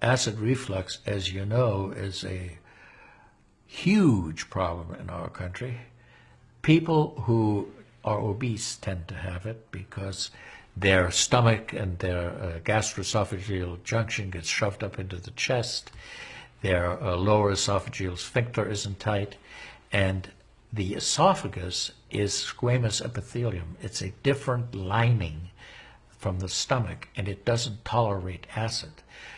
Acid reflux, as you know, is a huge problem in our country. People who are obese tend to have it because their stomach and their gastroesophageal junction gets shoved up into the chest. Their lower esophageal sphincter isn't tight, and the esophagus is squamous epithelium. It's a different lining from the stomach, and it doesn't tolerate acid.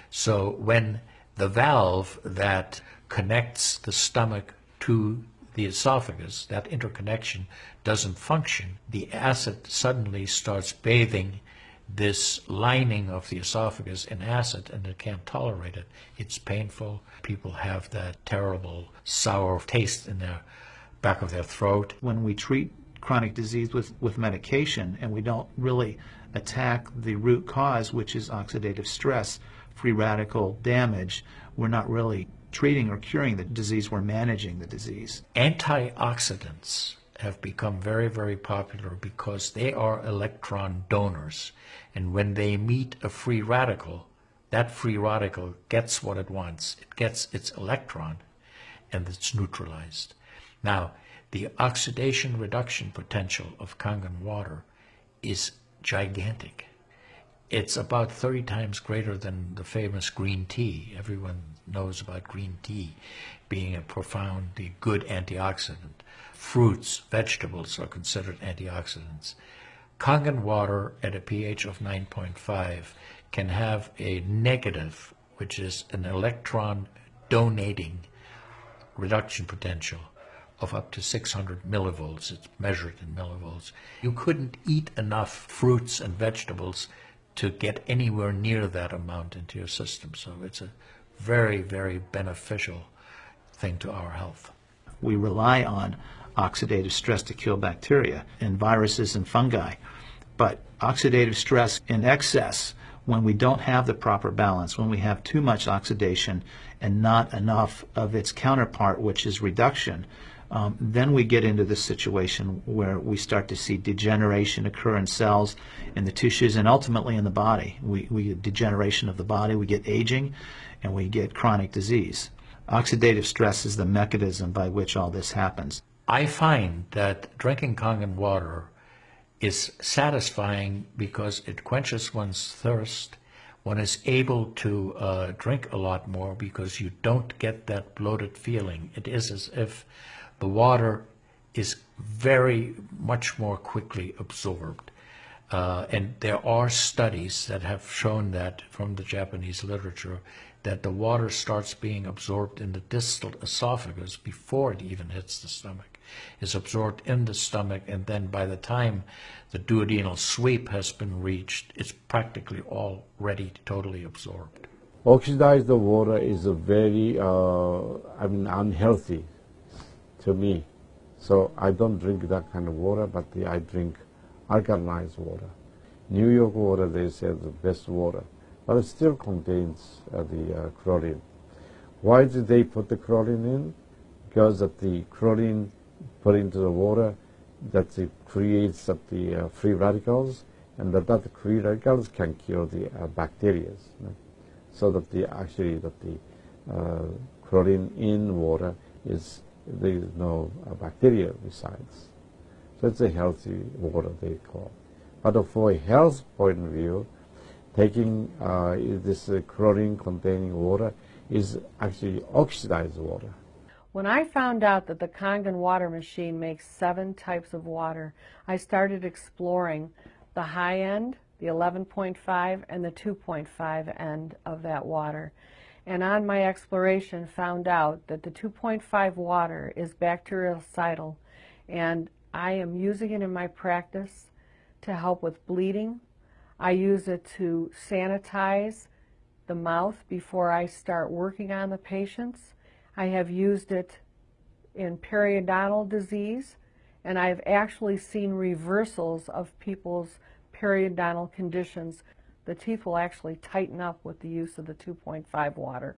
So when the valve that connects the stomach to the esophagus, that interconnection doesn't function, the acid suddenly starts bathing this lining of the esophagus in acid, and it can't tolerate it. It's painful. People have that terrible sour taste in their back of their throat. When we treat chronic disease with medication and we don't really attack the root cause, which is oxidative stress, free radical damage, we're not really treating or curing the disease, we're managing the disease. Antioxidants have become very, very popular because they are electron donors. And when they meet a free radical, that free radical gets what it wants. It gets its electron, and it's neutralized. Now, the oxidation reduction potential of Kangen water is gigantic. It's about 30 times greater than the famous green tea. Everyone knows about green tea being a profoundly good antioxidant. Fruits, vegetables are considered antioxidants. Kangen water at a pH of 9.5 can have a negative, which is an electron donating reduction potential of up to 600 millivolts. It's measured in millivolts. You couldn't eat enough fruits and vegetables to get anywhere near that amount into your system. So it's a very, very beneficial thing to our health. We rely on oxidative stress to kill bacteria and viruses and fungi. But oxidative stress in excess, when we don't have the proper balance, when we have too much oxidation and not enough of its counterpart, which is reduction, then we get into this situation where we start to see degeneration occur in cells, in the tissues, and ultimately in the body. We get degeneration of the body, we get aging, and we get chronic disease. Oxidative stress is the mechanism by which all this happens. I find that drinking Kangen water is satisfying because it quenches one's thirst. One is able to drink a lot more because you don't get that bloated feeling. It is as if the water is very much more quickly absorbed. And there are studies that have shown that from the Japanese literature that the water starts being absorbed in the distal esophagus before it even hits the stomach. It's absorbed in the stomach, and then by the time the duodenal sweep has been reached, it's practically already totally absorbed. Oxidized water is a very unhealthy to me. So I don't drink that kind of water, but I drink alkalized water. New York water, they say, the best water, but it still contains the chlorine. Why did they put the chlorine in? Because of the chlorine put into the water, that it creates the free radicals, and that free radicals can kill the bacteria. So that the chlorine in water is, there is no bacteria besides. So it's a healthy water, they call. But for a health point of view, taking this chlorine-containing water is actually oxidized water. When I found out that the Kangen water machine makes 7 types of water, I started exploring the high end, the 11.5, and the 2.5 end of that water. And on my exploration, found out that the 2.5 water is bactericidal, and I am using it in my practice to help with bleeding. I use it to sanitize the mouth before I start working on the patients. I have used it in periodontal disease, and I've actually seen reversals of people's periodontal conditions. The teeth will actually tighten up with the use of the 2.5 water.